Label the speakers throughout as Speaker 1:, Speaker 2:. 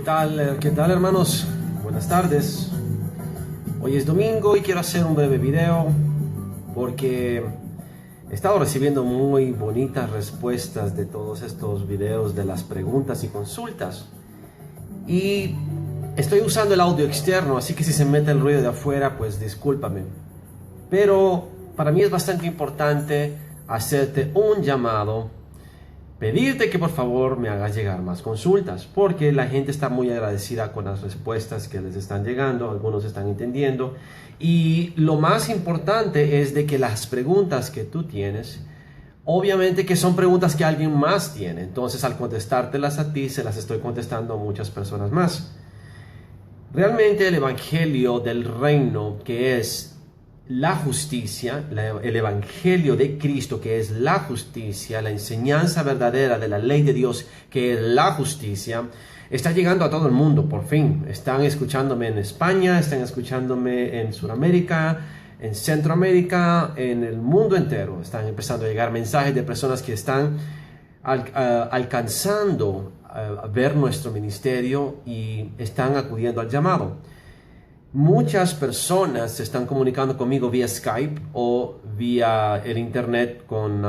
Speaker 1: ¿Qué tal, hermanos? Buenas tardes. Hoy es domingo y quiero hacer un breve video porque he estado recibiendo muy bonitas respuestas de todos estos videos de las preguntas y consultas. Y estoy usando el audio externo, así que si se mete el ruido de afuera, pues discúlpame. Pero para mí es bastante importante hacerte un llamado, pedirte que por favor me hagas llegar más consultas, porque la gente está muy agradecida con las respuestas que les están llegando, algunos están entendiendo, y lo más importante es de que las preguntas que tú tienes, obviamente que son preguntas que alguien más tiene, entonces al contestártelas a ti, se las estoy contestando a muchas personas más. Realmente el evangelio del reino, que es la justicia, el evangelio de Cristo, que es la justicia, la enseñanza verdadera de la ley de Dios, que es la justicia, está llegando a todo el mundo, por fin. Están escuchándome en España, están escuchándome en Sudamérica, en Centroamérica, en el mundo entero. Están empezando a llegar mensajes de personas que están alcanzando a ver nuestro ministerio y están acudiendo al llamado. Muchas personas se están comunicando conmigo vía Skype o vía el internet con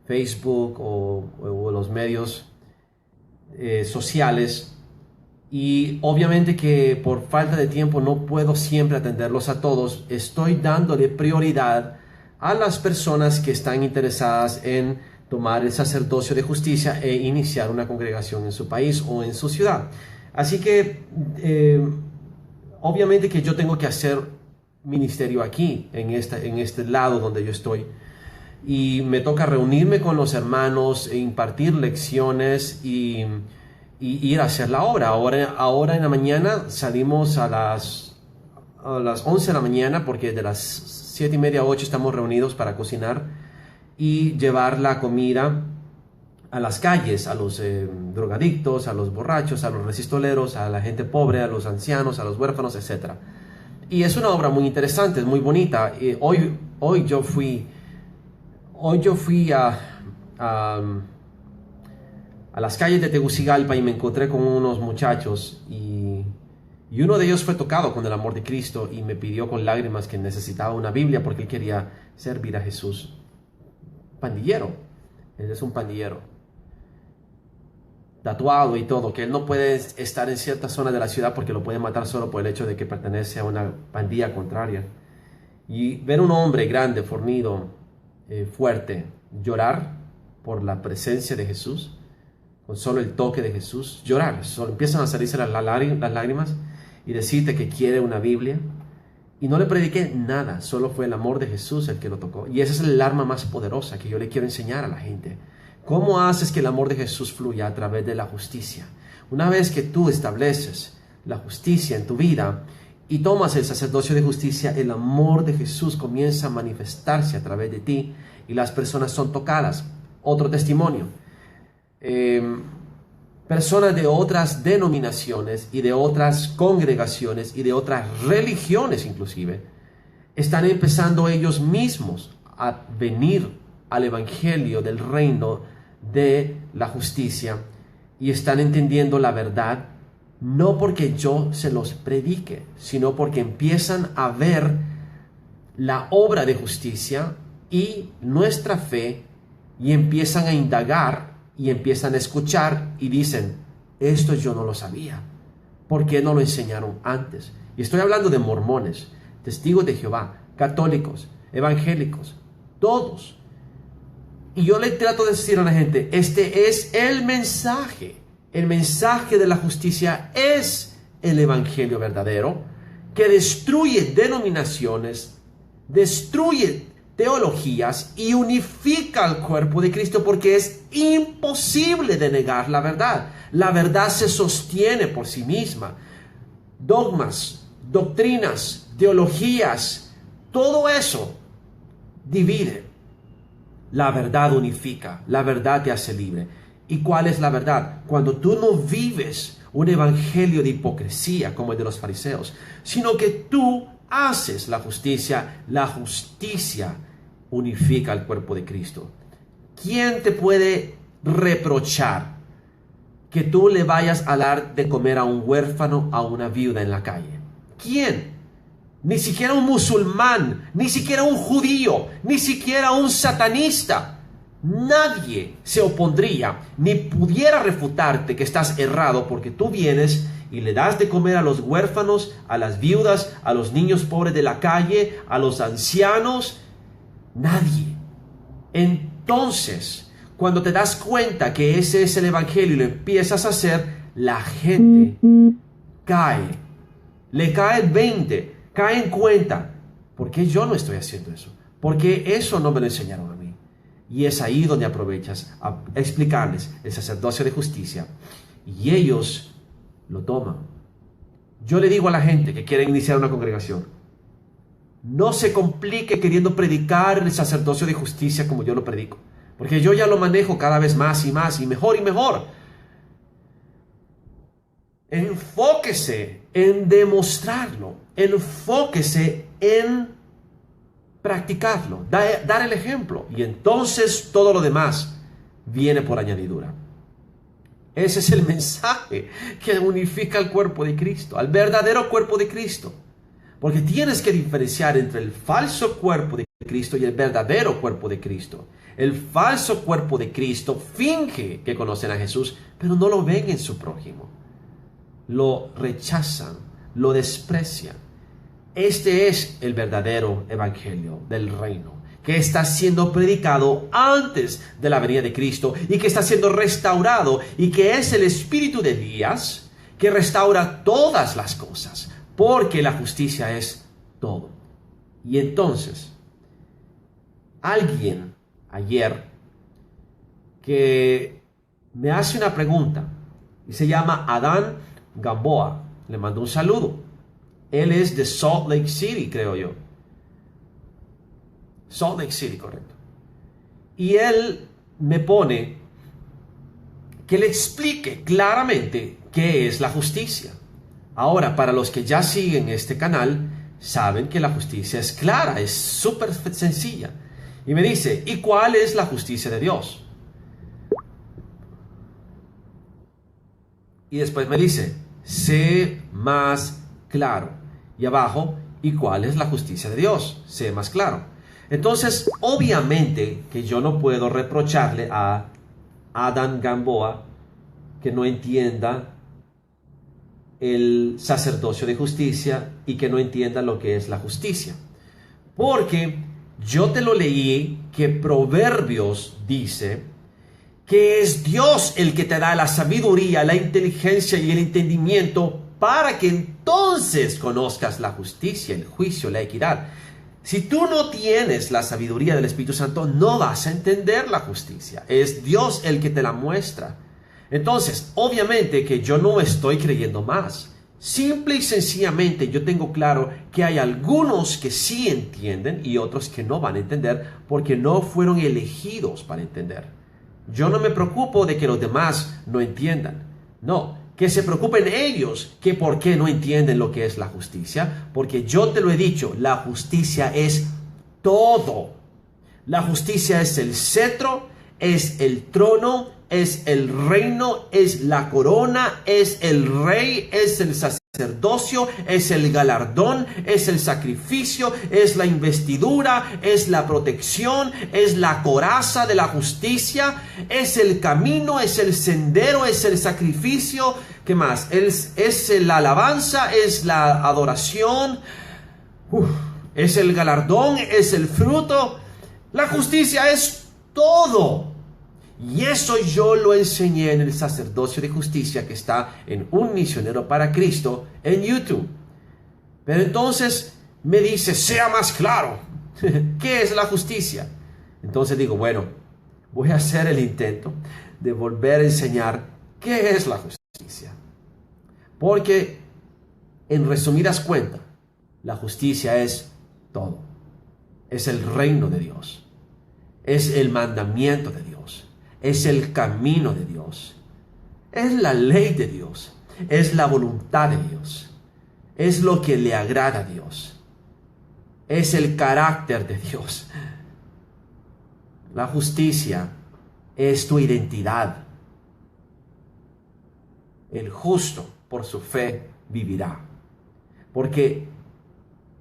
Speaker 1: Facebook o los medios sociales, y obviamente que por falta de tiempo no puedo siempre atenderlos a todos. Estoy dándole prioridad a las personas que están interesadas en tomar el sacerdocio de justicia e iniciar una congregación en su país o en su ciudad. Así que obviamente que yo tengo que hacer ministerio aquí, en este lado donde yo estoy. Y me toca reunirme con los hermanos e impartir lecciones y ir a hacer la obra. Ahora en la mañana salimos a las 11 de la mañana, porque de las 7:30 a 8 estamos reunidos para cocinar y llevar la comida a las calles, a los drogadictos, a los borrachos, a los resistoleros, a la gente pobre, a los ancianos, a los huérfanos, etc. Y es una obra muy interesante, es muy bonita. Hoy yo fui a las calles de Tegucigalpa y me encontré con unos muchachos y uno de ellos fue tocado con el amor de Cristo y me pidió con lágrimas que necesitaba una Biblia porque él quería servir a Jesús. Pandillero, él es un pandillero, tatuado y todo, que él no puede estar en cierta zona de la ciudad porque lo pueden matar solo por el hecho de que pertenece a una pandilla contraria. Y ver un hombre grande, fornido, fuerte, llorar por la presencia de Jesús, con solo el toque de Jesús, llorar, solo empiezan a salirse las lágrimas y decirte que quiere una Biblia. Y no le prediqué nada, solo fue el amor de Jesús el que lo tocó. Y esa es el arma más poderosa que yo le quiero enseñar a la gente. ¿Cómo haces que el amor de Jesús fluya? A través de la justicia. Una vez que tú estableces la justicia en tu vida y tomas el sacerdocio de justicia, el amor de Jesús comienza a manifestarse a través de ti y las personas son tocadas. Otro testimonio. Personas de otras denominaciones y de otras congregaciones y de otras religiones inclusive están empezando ellos mismos a venir al evangelio del reino de la justicia y están entendiendo la verdad, no porque yo se los predique, sino porque empiezan a ver la obra de justicia y nuestra fe y empiezan a indagar y empiezan a escuchar y dicen, esto yo no lo sabía, ¿por qué no lo enseñaron antes? Y estoy hablando de mormones, testigos de Jehová, católicos, evangélicos, todos. Y yo le trato de decir a la gente, este es el mensaje de la justicia es el evangelio verdadero, que destruye denominaciones, destruye teologías y unifica al cuerpo de Cristo, porque es imposible de negar la verdad. La verdad se sostiene por sí misma. Dogmas, doctrinas, teologías, todo eso divide. La verdad unifica, la verdad te hace libre. ¿Y cuál es la verdad? Cuando tú no vives un evangelio de hipocresía como el de los fariseos, sino que tú haces la justicia unifica al cuerpo de Cristo. ¿Quién te puede reprochar que tú le vayas a dar de comer a un huérfano, a una viuda en la calle? ¿Quién? Ni siquiera un musulmán, ni siquiera un judío, ni siquiera un satanista. Nadie se opondría ni pudiera refutarte que estás errado porque tú vienes y le das de comer a los huérfanos, a las viudas, a los niños pobres de la calle, a los ancianos. Nadie. Entonces, cuando te das cuenta que ese es el evangelio y lo empiezas a hacer, la gente cae. Le cae el 20, cae en cuenta. ¿Por qué yo no estoy haciendo eso? Porque eso no me lo enseñaron a mí. Y es ahí donde aprovechas a explicarles el sacerdocio de justicia. Y ellos lo toman. Yo le digo a la gente que quiere iniciar una congregación, no se complique queriendo predicar el sacerdocio de justicia como yo lo predico. Porque yo ya lo manejo cada vez más y más y mejor y mejor. Enfóquese en demostrarlo. Enfóquese en practicarlo. Dar el ejemplo. Y entonces todo lo demás viene por añadidura. Ese es el mensaje que unifica al cuerpo de Cristo, al verdadero cuerpo de Cristo. Porque tienes que diferenciar entre el falso cuerpo de Cristo y el verdadero cuerpo de Cristo. El falso cuerpo de Cristo finge que conocen a Jesús, pero no lo ven en su prójimo. Lo rechazan, lo desprecian. Este es el verdadero evangelio del reino, que está siendo predicado antes de la venida de Cristo y que está siendo restaurado, y que es el espíritu de Elías que restaura todas las cosas, porque la justicia es todo. Y entonces, alguien ayer que me hace una pregunta y se llama Adán Gamboa, le mando un saludo. Él es de Salt Lake City, creo yo. Salt Lake City, correcto. Y él me pone que le explique claramente qué es la justicia. Ahora, para los que ya siguen este canal, saben que la justicia es clara, es súper sencilla. Y me dice, ¿y cuál es la justicia de Dios? Y después me dice, sé más claro. Y abajo, ¿y cuál es la justicia de Dios? Sé más claro. Entonces, obviamente que yo no puedo reprocharle a Adán Gamboa que no entienda el sacerdocio de justicia y que no entienda lo que es la justicia. Porque yo te lo leí que Proverbios dice que es Dios el que te da la sabiduría, la inteligencia y el entendimiento para que entonces conozcas la justicia, el juicio, la equidad. Si tú no tienes la sabiduría del Espíritu Santo, no vas a entender la justicia. Es Dios el que te la muestra. Entonces, obviamente que yo no estoy creyendo más. Simple y sencillamente yo tengo claro que hay algunos que sí entienden y otros que no van a entender porque no fueron elegidos para entender. Yo no me preocupo de que los demás no entiendan. No, que se preocupen ellos que por qué no entienden lo que es la justicia. Porque yo te lo he dicho, la justicia es todo. La justicia es el cetro, es el trono, es el reino, es la corona, es el rey, es el sacerdocio, es el galardón, es el sacrificio, es la investidura, es la protección, es la coraza de la justicia, es el camino, es el sendero, es el sacrificio. ¿Qué más? Es la alabanza, es la adoración, es el galardón, es el fruto. La justicia es todo. Y eso yo lo enseñé en el sacerdocio de justicia que está en Un Misionero para Cristo en YouTube. Pero entonces me dice, sea más claro, ¿qué es la justicia? Entonces digo, bueno, voy a hacer el intento de volver a enseñar qué es la justicia. Porque, en resumidas cuentas, la justicia es todo. Es el reino de Dios. Es el mandamiento de Dios. Es el camino de Dios. Es la ley de Dios. Es la voluntad de Dios. Es lo que le agrada a Dios. Es el carácter de Dios. La justicia es tu identidad. el justo por su fe vivirá. Porque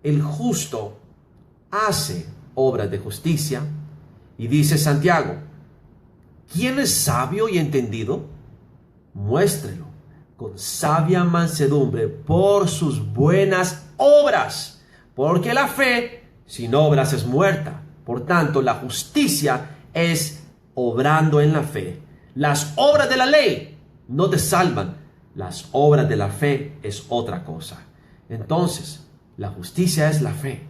Speaker 1: el justo hace obras de justicia. Y dice Santiago, ¿quién es sabio y entendido? Muéstrelo con sabia mansedumbre por sus buenas obras. Porque la fe sin obras es muerta. Por tanto, la justicia es obrando en la fe. Las obras de la ley no te salvan. Las obras de la fe es otra cosa. Entonces, la justicia es la fe.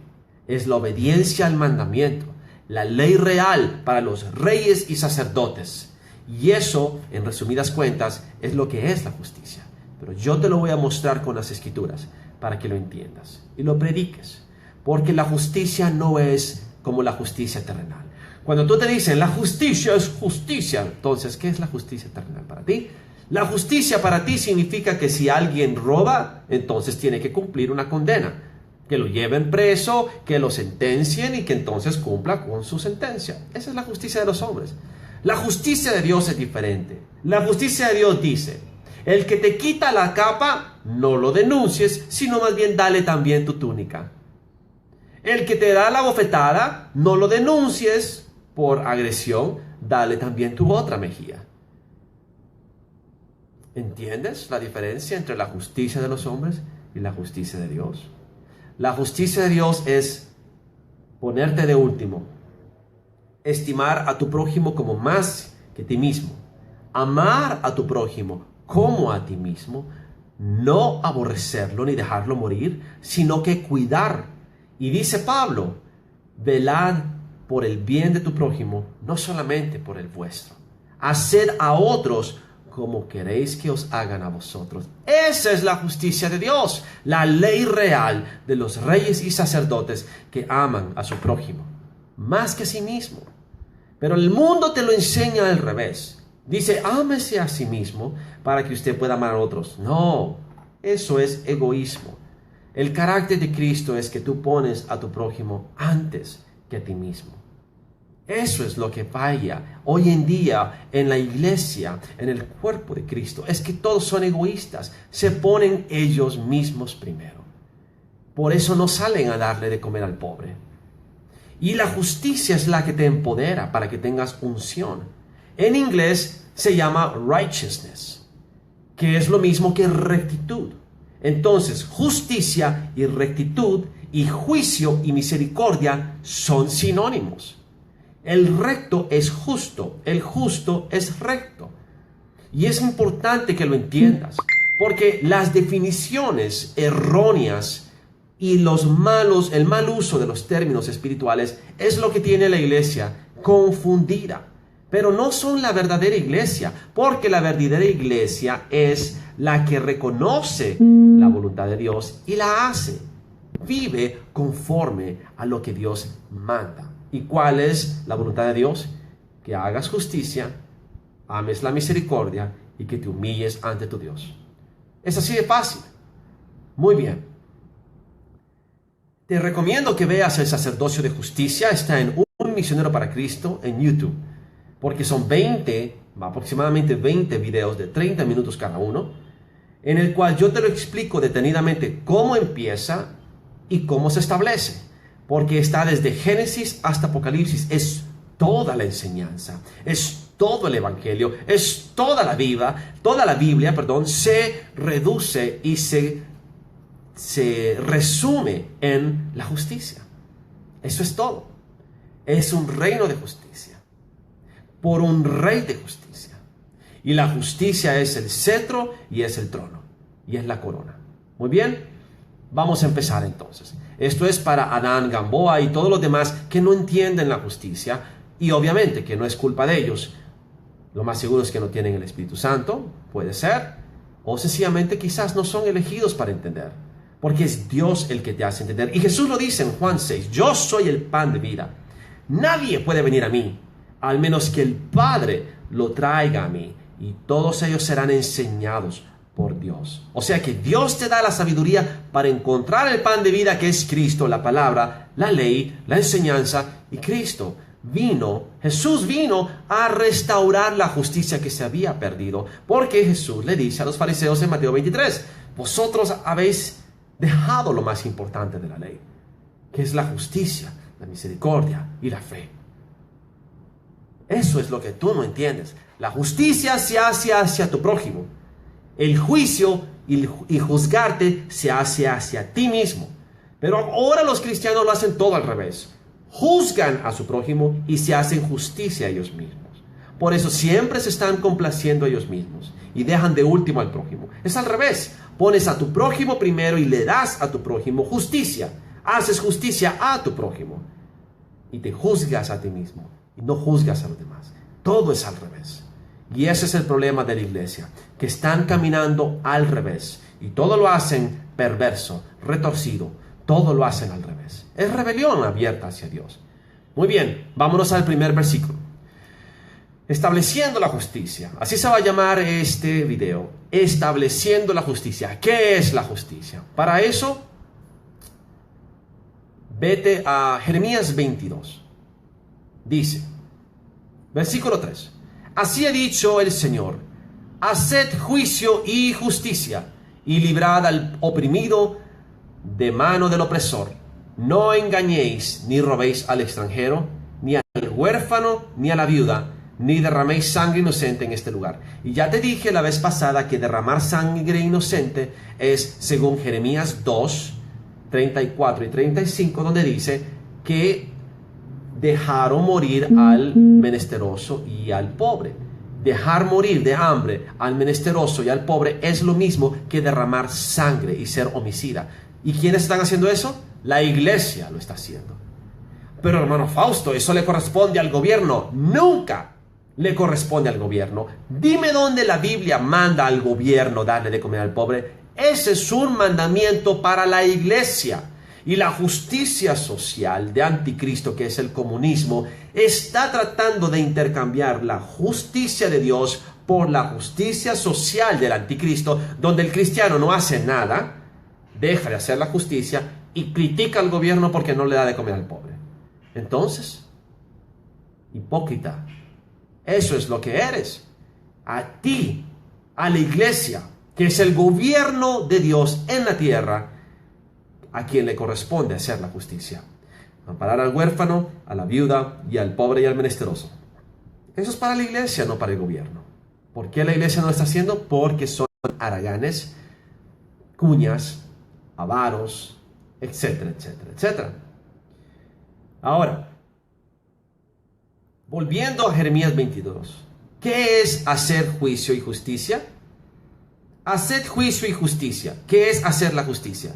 Speaker 1: Es la obediencia al mandamiento. La ley real para los reyes y sacerdotes. Y eso, en resumidas cuentas, es lo que es la justicia. Pero yo te lo voy a mostrar con las Escrituras para que lo entiendas y lo prediques. Porque la justicia no es como la justicia terrenal. Cuando tú te dicen, la justicia es justicia, entonces, ¿qué es la justicia terrenal para ti? La justicia para ti significa que si alguien roba, entonces tiene que cumplir una condena. Que lo lleven preso, que lo sentencien y que entonces cumpla con su sentencia. Esa es la justicia de los hombres. La justicia de Dios es diferente. La justicia de Dios dice, el que te quita la capa, no lo denuncies, sino más bien dale también tu túnica. El que te da la bofetada, no lo denuncies por agresión, dale también tu otra mejilla. ¿Entiendes la diferencia entre la justicia de los hombres y la justicia de Dios? La justicia de Dios es ponerte de último, estimar a tu prójimo como más que a ti mismo, amar a tu prójimo como a ti mismo, no aborrecerlo ni dejarlo morir, sino que cuidar. Y dice Pablo, velad por el bien de tu prójimo, no solamente por el vuestro. Haced a otros como queréis que os hagan a vosotros. Esa es la justicia de Dios, la ley real de los reyes y sacerdotes que aman a su prójimo, más que a sí mismo. Pero el mundo te lo enseña al revés. Dice, ámese a sí mismo para que usted pueda amar a otros. No, eso es egoísmo. El carácter de Cristo es que tú pones a tu prójimo antes que a ti mismo. Eso es lo que falla hoy en día en la iglesia, en el cuerpo de Cristo. Es que todos son egoístas, se ponen ellos mismos primero. Por eso no salen a darle de comer al pobre. Y la justicia es la que te empodera para que tengas unción. En inglés se llama righteousness, que es lo mismo que rectitud. Entonces, justicia y rectitud y juicio y misericordia son sinónimos. El recto es justo, el justo es recto. Y es importante que lo entiendas, porque las definiciones erróneas y el mal uso de los términos espirituales es lo que tiene la iglesia confundida. Pero no son la verdadera iglesia, porque la verdadera iglesia es la que reconoce la voluntad de Dios y la hace. Vive conforme a lo que Dios manda. ¿Y cuál es la voluntad de Dios? Que hagas justicia, ames la misericordia y que te humilles ante tu Dios. Es así de fácil. Muy bien. Te recomiendo que veas el sacerdocio de justicia. Está en Un Misionero para Cristo en YouTube. Porque son aproximadamente 20 videos de 30 minutos cada uno, en el cual yo te lo explico detenidamente cómo empieza y cómo se establece. Porque está desde Génesis hasta Apocalipsis. Es toda la enseñanza, es todo el Evangelio, es toda la Biblia, se reduce y se resume en la justicia. Eso es todo. Es un reino de justicia, por un rey de justicia. Y la justicia es el cetro y es el trono y es la corona. Muy bien. Vamos a empezar entonces. Esto es para Adán, Gamboa y todos los demás que no entienden la justicia, y obviamente que no es culpa de ellos. Lo más seguro es que no tienen el Espíritu Santo, puede ser, o sencillamente quizás no son elegidos para entender, porque es Dios el que te hace entender. Y Jesús lo dice en Juan 6, yo soy el pan de vida. Nadie puede venir a mí, al menos que el Padre lo traiga a mí, y todos ellos serán enseñados por Dios. O sea que Dios te da la sabiduría para encontrar el pan de vida, que es Cristo, la palabra, la ley, la enseñanza y Cristo. Jesús vino a restaurar la justicia que se había perdido, porque Jesús le dice a los fariseos en Mateo 23, vosotros habéis dejado lo más importante de la ley, que es la justicia, la misericordia y la fe. Eso es lo que tú no entiendes. La justicia se hace hacia tu prójimo. El juicio y juzgarte se hace hacia ti mismo. Pero ahora los cristianos lo hacen todo al revés. Juzgan a su prójimo y se hacen justicia a ellos mismos. Por eso siempre se están complaciendo a ellos mismos y dejan de último al prójimo. Es al revés. Pones a tu prójimo primero y le das a tu prójimo justicia. Haces justicia a tu prójimo y te juzgas a ti mismo y no juzgas a los demás. Todo es al revés. Y ese es el problema de la iglesia, que están caminando al revés y todo lo hacen perverso, retorcido. Todo lo hacen al revés. Es rebelión abierta hacia Dios. Muy bien, vámonos al primer versículo. Estableciendo la justicia. Así se va a llamar este video. Estableciendo la justicia. ¿Qué es la justicia? Para eso, vete a Jeremías 22. Dice, versículo 3. Así ha dicho el Señor, haced juicio y justicia, y librad al oprimido de mano del opresor. No engañéis ni robéis al extranjero, ni al huérfano, ni a la viuda, ni derraméis sangre inocente en este lugar. Y ya te dije la vez pasada que derramar sangre inocente es según Jeremías 2, 34 y 35, donde dice que dejaron morir al menesteroso y al pobre. Dejar morir de hambre al menesteroso y al pobre es lo mismo que derramar sangre y ser homicida. ¿Y quiénes están haciendo eso? La iglesia lo está haciendo. Pero hermano Fausto, eso le corresponde al gobierno. Nunca le corresponde al gobierno. Dime dónde la Biblia manda al gobierno darle de comer al pobre. Ese es un mandamiento para la iglesia. Y la justicia social de anticristo, que es el comunismo, está tratando de intercambiar la justicia de Dios por la justicia social del anticristo, donde el cristiano no hace nada, deja de hacer la justicia y critica al gobierno porque no le da de comer al pobre. Entonces, hipócrita, eso es lo que eres. A ti, a la iglesia, que es el gobierno de Dios en la tierra, a quien le corresponde hacer la justicia. Amparar al huérfano, a la viuda y al pobre y al menesteroso. Eso es para la iglesia, no para el gobierno. ¿Por qué la iglesia no lo está haciendo? Porque son haraganes, cuñas, avaros, etcétera, etcétera, etcétera. Ahora, volviendo a Jeremías 22, ¿qué es hacer juicio y justicia? Hacer juicio y justicia. ¿Qué es hacer la justicia?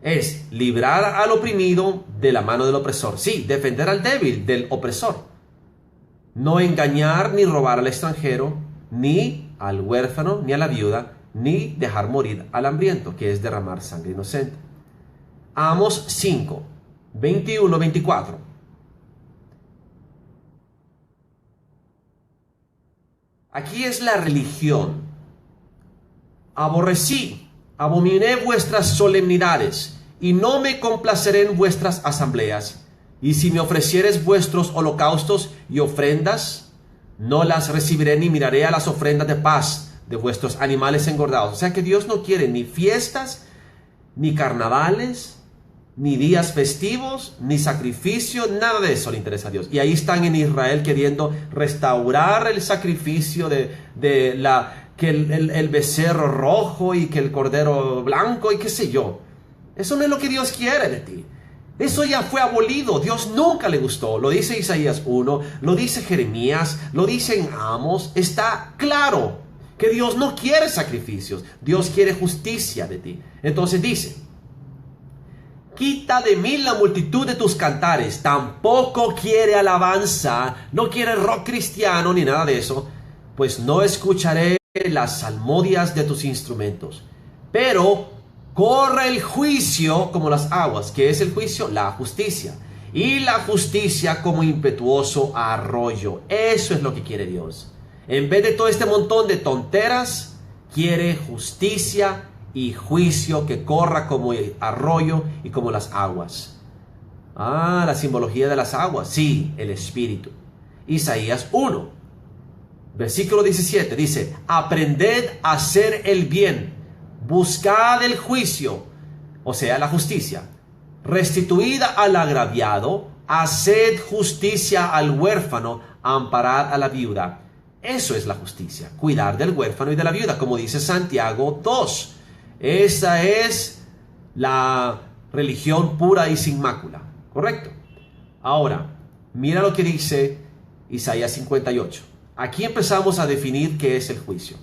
Speaker 1: Es librar al oprimido de la mano del opresor. Sí, defender al débil del opresor. No engañar ni robar al extranjero, ni al huérfano, ni a la viuda, ni dejar morir al hambriento, que es derramar sangre inocente. Amos 5, 21, 24. Aquí es la religión. Aborrecí, abominé vuestras solemnidades, y no me complaceré en vuestras asambleas. Y si me ofrecieres vuestros holocaustos y ofrendas, no las recibiré ni miraré a las ofrendas de paz de vuestros animales engordados. O sea que Dios no quiere ni fiestas, ni carnavales, ni días festivos, ni sacrificio, nada de eso le interesa a Dios. Y ahí están en Israel queriendo restaurar el sacrificio que el becerro rojo y que el cordero blanco y qué sé yo. Eso no es lo que Dios quiere de ti. Eso ya fue abolido. Dios nunca le gustó. Lo dice Isaías 1, lo dice Jeremías, lo dice en Amos. Está claro que Dios no quiere sacrificios. Dios quiere justicia de ti. Entonces dice, quita de mí la multitud de tus cantares. Tampoco quiere alabanza, no quiere rock cristiano ni nada de eso. Pues no escucharé las salmodias de tus instrumentos. Pero corre el juicio como las aguas. ¿Qué es el juicio? La justicia. Y la justicia como impetuoso arroyo. Eso es lo que quiere Dios. En vez de todo este montón de tonteras, quiere justicia y juicio que corra como el arroyo y como las aguas. Ah, la simbología de las aguas. Sí, el Espíritu. Isaías 1, versículo 17 dice: aprended a hacer el bien, buscad el juicio, o sea, la justicia, restituid al agraviado, haced justicia al huérfano, amparad a la viuda. Eso es la justicia, cuidar del huérfano y de la viuda, como dice Santiago 2. Esa es la religión pura y sin mácula, ¿correcto? Ahora, mira lo que dice Isaías 58. Aquí empezamos a definir qué es el juicio.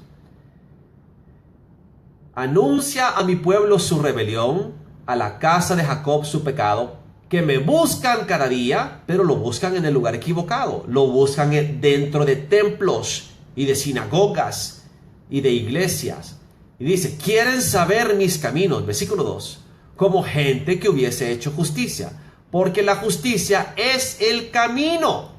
Speaker 1: Anuncia a mi pueblo su rebelión, a la casa de Jacob su pecado, que me buscan cada día, pero lo buscan en el lugar equivocado. Lo buscan dentro de templos y de sinagogas y de iglesias. Y dice: quieren saber mis caminos, versículo 2, como gente que hubiese hecho justicia, porque la justicia es el camino,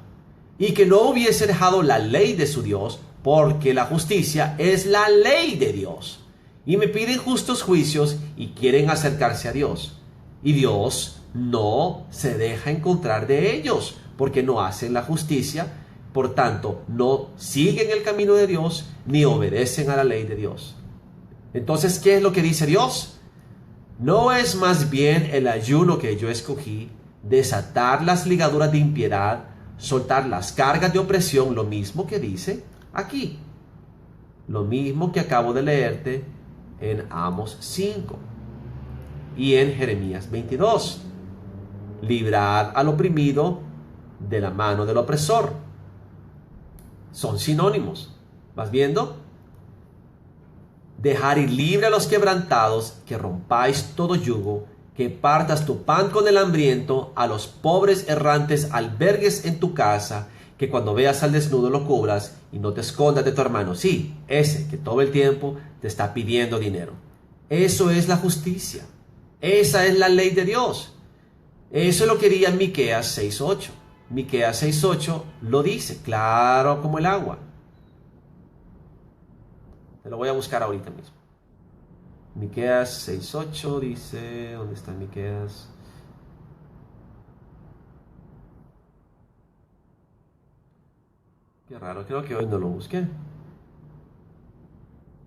Speaker 1: y que no hubiese dejado la ley de su Dios, porque la justicia es la ley de Dios. Y me piden justos juicios y quieren acercarse a Dios. Y Dios no se deja encontrar de ellos, porque no hacen la justicia, por tanto, no siguen el camino de Dios, ni obedecen a la ley de Dios. Entonces, ¿qué es lo que dice Dios? ¿No es más bien el ayuno que yo escogí, desatar las ligaduras de impiedad, soltar las cargas de opresión, lo mismo que dice aquí? Lo mismo que acabo de leerte en Amos 5 y en Jeremías 22. Librad al oprimido de la mano del opresor. Son sinónimos. ¿Vas viendo? Dejar ir libre a los quebrantados, que rompáis todo yugo, que partas tu pan con el hambriento, a los pobres errantes albergues en tu casa, que cuando veas al desnudo lo cubras y no te escondas de tu hermano. Sí, ese que todo el tiempo te está pidiendo dinero. Eso es la justicia. Esa es la ley de Dios. Eso lo quería Miqueas 6:8. Miqueas 6:8 lo dice, claro como el agua. Te lo voy a buscar ahorita mismo. Miqueas 6:8 dice, ¿dónde está Miqueas? Qué raro, creo que hoy no lo busqué.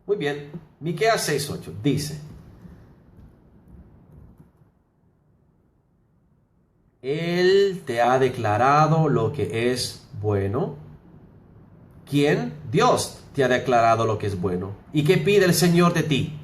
Speaker 1: Muy bien, Miqueas 6:8 dice: Él te ha declarado lo que es bueno. ¿Quién? Dios te ha declarado lo que es bueno. ¿Y qué pide el Señor de ti?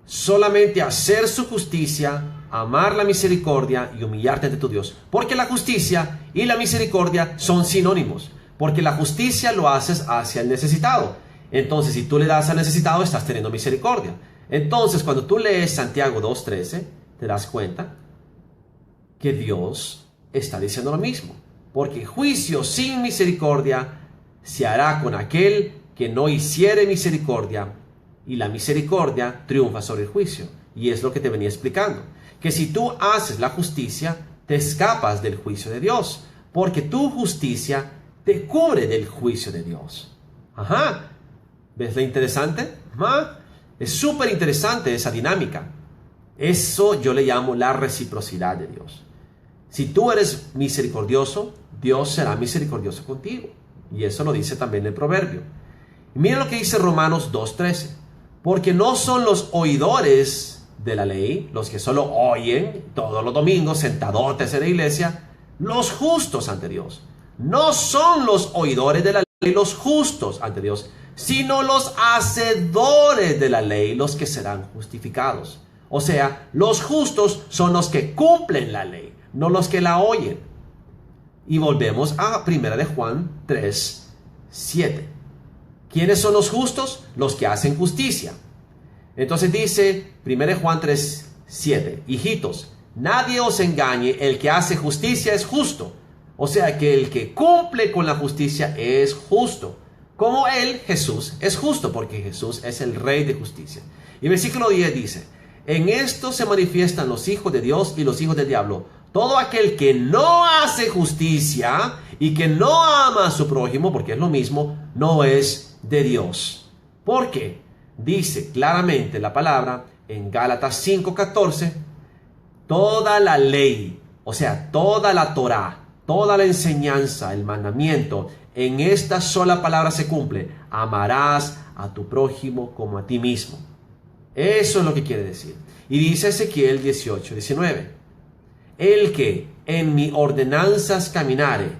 Speaker 1: Solamente hacer su justicia, amar la misericordia y humillarte ante tu Dios. Porque la justicia y la misericordia son sinónimos. Porque la justicia lo haces hacia el necesitado. Entonces, si tú le das al necesitado, estás teniendo misericordia. Entonces, cuando tú lees Santiago 2:13, te das cuenta que Dios está diciendo lo mismo. Porque juicio sin misericordia se hará con aquel que no hiciere misericordia, y la misericordia triunfa sobre el juicio. Y es lo que te venía explicando, que si tú haces la justicia, te escapas del juicio de Dios, porque tu justicia te cubre del juicio de Dios. Ajá, ¿ves lo interesante? Ajá. Es súper interesante esa dinámica. Eso yo le llamo la reciprocidad de Dios. Si tú eres misericordioso, Dios será misericordioso contigo. Y eso lo dice también el proverbio. Y mira lo que dice Romanos 2:13. Porque no son los oidores de la ley, los que solo oyen todos los domingos sentadotes en la iglesia, los justos ante Dios. No son los oidores de la ley los justos ante Dios, sino los hacedores de la ley los que serán justificados. O sea, los justos son los que cumplen la ley, no los que la oyen. Y volvemos a 1 de Juan 3:7. ¿Quiénes son los justos? Los que hacen justicia. Entonces dice 1 de Juan 3:7, hijitos, nadie os engañe, el que hace justicia es justo. O sea que el que cumple con la justicia es justo. Como él, Jesús, es justo, porque Jesús es el Rey de justicia. Y versículo 10 dice: en esto se manifiestan los hijos de Dios y los hijos del diablo. Todo aquel que no hace justicia y que no ama a su prójimo, porque es lo mismo, no es de Dios. ¿Por qué? Dice claramente la palabra en Gálatas 5:14, toda la ley O sea, toda la Torá, toda la enseñanza, el mandamiento, en esta sola palabra se cumple. Amarás a tu prójimo como a ti mismo. Eso es lo que quiere decir. Y dice Ezequiel 18:19. El que en mis ordenanzas caminare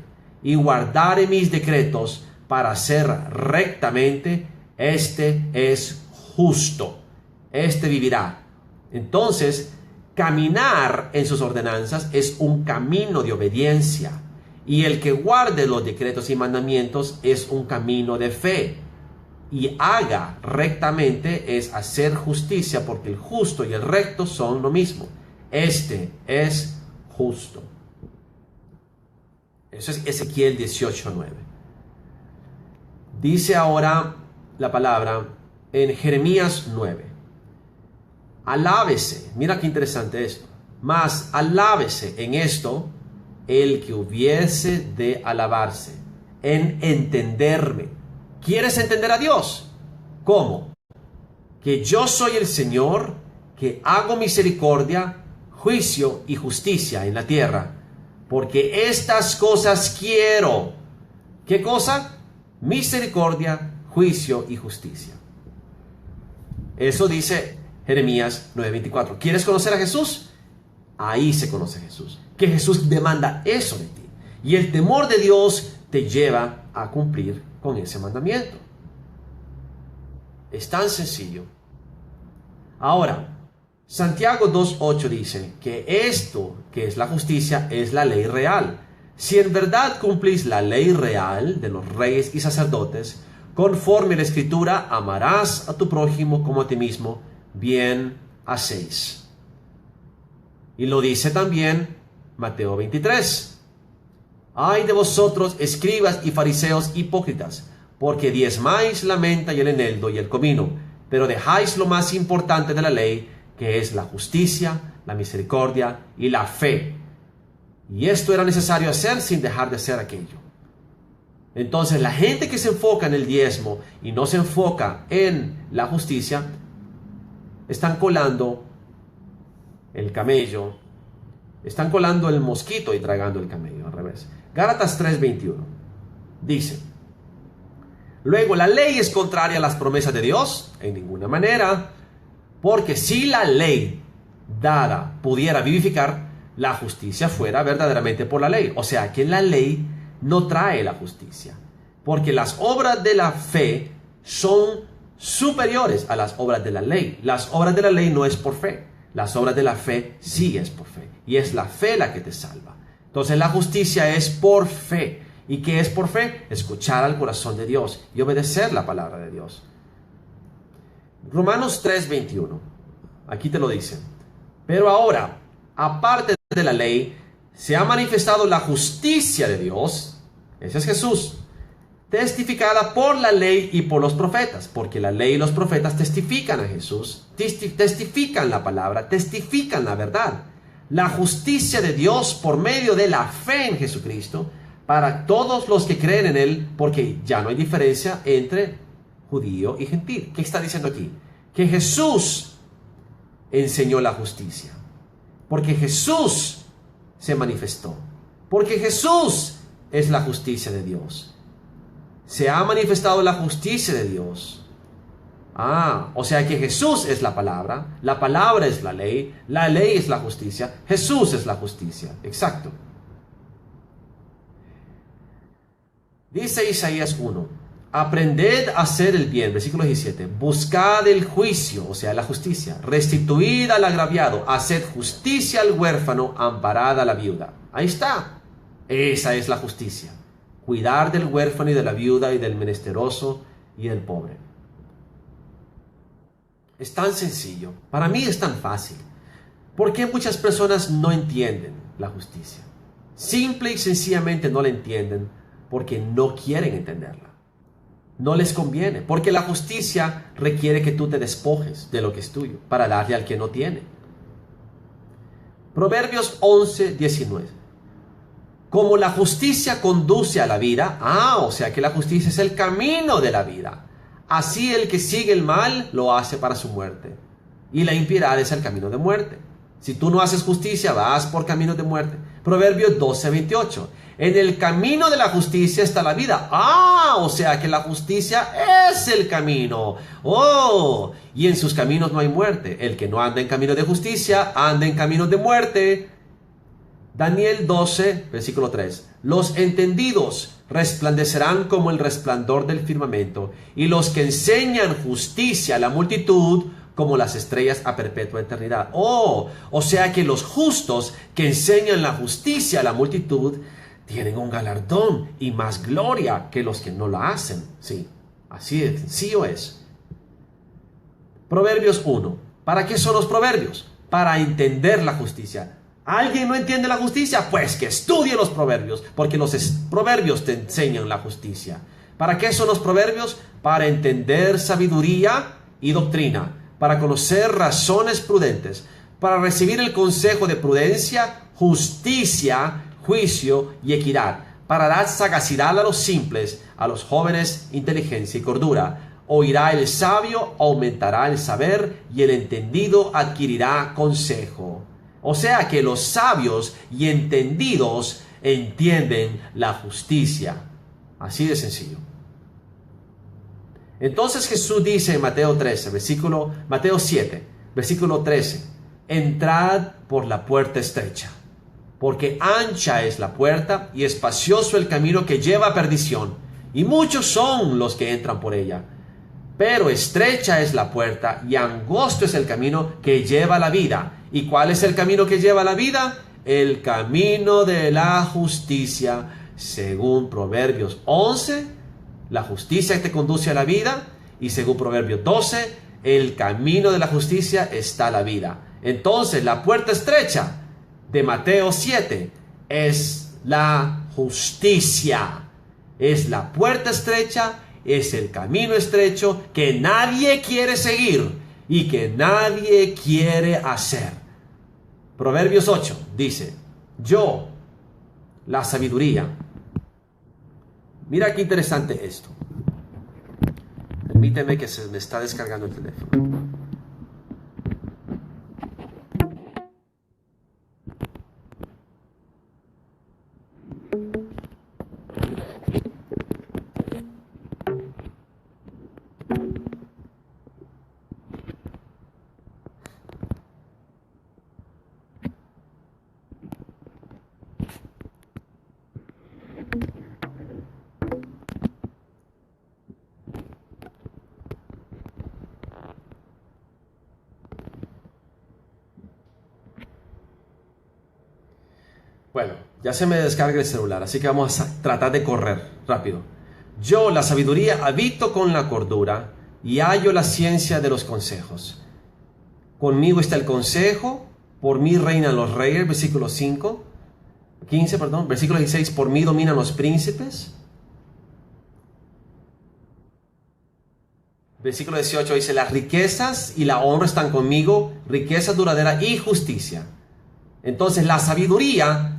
Speaker 1: y guardare mis decretos para hacer rectamente, este es justo. Este vivirá. Entonces, caminar en sus ordenanzas es un camino de obediencia. Y el que guarde los decretos y mandamientos es un camino de fe. Y haga rectamente es hacer justicia, porque el justo y el recto son lo mismo. Este es justo. Eso es Ezequiel 18:9. Dice ahora la palabra en Jeremías 9. Alábese, mira qué interesante esto. Mas alábese en esto el que hubiese de alabarse, en entenderme. ¿Quieres entender a Dios? ¿Cómo? Que yo soy el Señor, que hago misericordia, juicio y justicia en la tierra, porque estas cosas quiero. ¿Qué cosa? Misericordia, juicio y justicia. Eso dice Jeremías 9:24. ¿Quieres conocer a Jesús? Ahí se conoce a Jesús. Que Jesús demanda eso de ti. Y el temor de Dios te lleva a cumplir con ese mandamiento. Es tan sencillo. Ahora, Santiago 2:8 dice que esto, que es la justicia, es la ley real. Si en verdad cumplís la ley real de los reyes y sacerdotes, conforme a la Escritura, amarás a tu prójimo como a ti mismo, bien hacéis. Y lo dice también Mateo 23. Ay de vosotros, escribas y fariseos hipócritas, porque diezmáis la menta y el eneldo y el comino, pero dejáis lo más importante de la ley, que es la justicia, la misericordia y la fe. Y esto era necesario hacer sin dejar de hacer aquello. Entonces la gente que se enfoca en el diezmo y no se enfoca en la justicia, están colando el camello, están colando el mosquito y tragando el camello, al revés. Gálatas 3:21 dice: luego, ¿la ley es contraria a las promesas de Dios? En ninguna manera, porque si la ley dada pudiera vivificar, la justicia fuera verdaderamente por la ley. O sea que la ley no trae la justicia, porque las obras de la fe son superiores a las obras de la ley. Las obras de la ley no es por fe, las obras de la fe sí es por fe, y es la fe la que te salva. Entonces la justicia es por fe. ¿Y qué es por fe? Escuchar al corazón de Dios y obedecer la palabra de Dios. Romanos 3:21, aquí te lo dice: pero ahora, aparte de la ley, se ha manifestado la justicia de Dios, ese es Jesús, testificada por la ley y por los profetas, porque la ley y los profetas testifican a Jesús, testifican la palabra, testifican la verdad. La justicia de Dios por medio de la fe en Jesucristo para todos los que creen en Él, porque ya no hay diferencia entre judío y gentil. ¿Qué está diciendo aquí? Que Jesús enseñó la justicia, porque Jesús se manifestó, porque Jesús es la justicia de Dios. Se ha manifestado la justicia de Dios. O sea que Jesús es la palabra es la ley es la justicia, Jesús es la justicia. Exacto. Dice Isaías 1: aprended a hacer el bien, versículo 17, buscad el juicio, o sea la justicia, restituid al agraviado, haced justicia al huérfano, amparad a la viuda. Ahí está. Esa es la justicia. Cuidar del huérfano y de la viuda y del menesteroso y del pobre. Es tan sencillo. Para mí es tan fácil. ¿Por qué muchas personas no entienden la justicia? Simple y sencillamente no la entienden porque no quieren entenderla. No les conviene, porque la justicia requiere que tú te despojes de lo que es tuyo para darle al que no tiene. Proverbios 11:19. Como la justicia conduce a la vida, o sea que la justicia es el camino de la vida. Así el que sigue el mal lo hace para su muerte, y la impiedad es el camino de muerte. Si tú no haces justicia, vas por caminos de muerte. Proverbios 12:28. En el camino de la justicia está la vida. O sea que la justicia es el camino. Y en sus caminos no hay muerte. El que no anda en camino de justicia, anda en caminos de muerte. Daniel 12, versículo 3. Los entendidos resplandecerán como el resplandor del firmamento, y los que enseñan justicia a la multitud como las estrellas a perpetua eternidad. O sea que los justos que enseñan la justicia a la multitud tienen un galardón y más gloria que los que no la hacen. Sí, así de sencillo es. Proverbios 1. ¿Para qué son los proverbios? Para entender la justicia. ¿Alguien no entiende la justicia? Pues que estudie los proverbios, porque los proverbios te enseñan la justicia. ¿Para qué son los proverbios? Para entender sabiduría y doctrina, para conocer razones prudentes, para recibir el consejo de prudencia, justicia, juicio y equidad, para dar sagacidad a los simples, a los jóvenes inteligencia y cordura. Oirá el sabio, aumentará el saber, y el entendido adquirirá consejo. O sea que los sabios y entendidos entienden la justicia. Así de sencillo. Entonces Jesús dice en Mateo 7, versículo 13, entrad por la puerta estrecha, porque ancha es la puerta y espacioso el camino que lleva a perdición, y muchos son los que entran por ella. Pero estrecha es la puerta y angosto es el camino que lleva a la vida. ¿Y cuál es el camino que lleva a la vida? El camino de la justicia. Según Proverbios 11, la justicia te conduce a la vida. Y según Proverbios 12, el camino de la justicia está a la vida. Entonces, la puerta estrecha de Mateo 7 es la justicia. Es la puerta estrecha, es el camino estrecho que nadie quiere seguir y que nadie quiere hacer. Proverbios 8 dice, yo, la sabiduría. Mira qué interesante esto. Permíteme que se me está descargando el teléfono. Bueno, ya se me descarga el celular, así que vamos a tratar de correr rápido. Yo, la sabiduría, habito con la cordura y hallo la ciencia de los consejos. Conmigo está el consejo, por mí reinan los reyes, versículo 15, versículo 16, por mí dominan los príncipes. Versículo 18 dice, las riquezas y la honra están conmigo, riqueza duradera y justicia. Entonces la sabiduría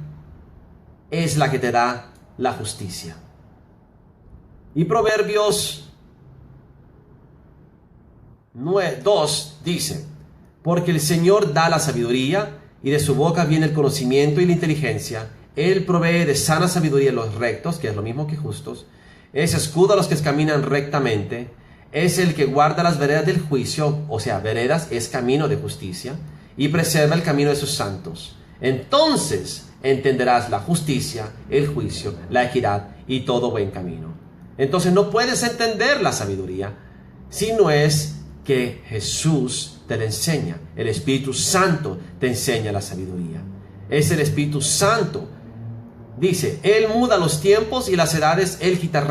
Speaker 1: es la que te da la justicia. Y Proverbios 2 dice, porque el Señor da la sabiduría y de su boca viene el conocimiento y la inteligencia. Él provee de sana sabiduría a los rectos, que es lo mismo que justos. Es escudo a los que caminan rectamente. Es el que guarda las veredas del juicio, o sea, veredas es camino de justicia, y preserva el camino de sus santos. Entonces entenderás la justicia, el juicio, la equidad y todo buen camino. Entonces no puedes entender la sabiduría si no es que Jesús te la enseña. El Espíritu Santo te enseña la sabiduría. Es el Espíritu Santo. Dice, Él muda los tiempos y las edades, Él quita